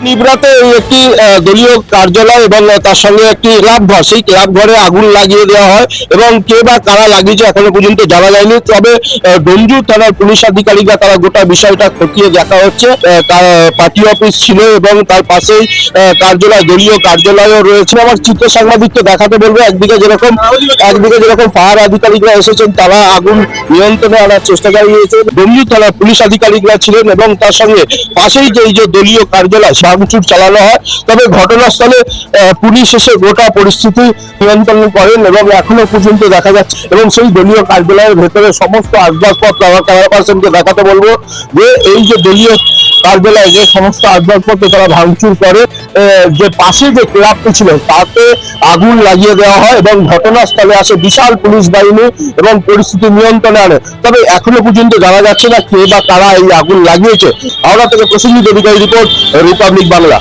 নিবরাতে একটি দলীয় কার্যালয় এবং তার সঙ্গে একটি ক্লাব ঘর, সেই ক্লাব ঘরে আগুন লাগিয়ে দেওয়া হয় এবং কে বা কারা লাগিয়েছে এখনো পর্যন্ত জানা যায়নি। তবে ডোমজুর থানার পুলিশ আধিকারিকরা তারা গোটা বিষয়টা খতিয়ে দেখা হচ্ছে। পার্টি অফিস ছিল এবং তার পাশেই কার্যালয়, দলীয় কার্যালয়ও রয়েছে। আমার চিত্র সাংবাদিককে দেখাতে বলবো, একদিকে যেরকম ফায়ার আধিকারিকরা এসেছেন, তারা আগুন নিয়ন্ত্রণে আনার চেষ্টা চালিয়েছে। ডোমজুর থানার পুলিশ আধিকারিকরা ছিলেন এবং তার সঙ্গে পাশেই যে এই যে দলীয় কার্যালয়, ভাঙচুর চালানো হয়। তবে ঘটনাস্থলে পুলিশ এসে গোটা পরিস্থিতি নিয়ন্ত্রণ করেন এবং এখনো পর্যন্ত দেখা যাচ্ছে এবং সেই দলীয় কার্যালয়ের ভেতরে সমস্ত আসবাবপত্র, আমার ক্যামেরা পার্সনকে দেখাতে বলবো যে এই যে দলীয় কার্যালয়ে যে সমস্ত আসবাবপত্র তারা ভাঙচুর করে, যে পাশে যে ক্লাবটি ছিল তাতে আগুন লাগিয়ে দেওয়া হয় এবং ঘটনাস্থলে আসে বিশাল পুলিশ বাহিনী এবং পরিস্থিতি নিয়ন্ত্রণে আনে। তবে এখনো পর্যন্ত জানা যাচ্ছে না কে বা কারা এই আগুন লাগিয়েছে। হাওড়া থেকে প্রসেনজিৎ অধিকারী রিপোর্ট, রিপাবলিক বাংলা।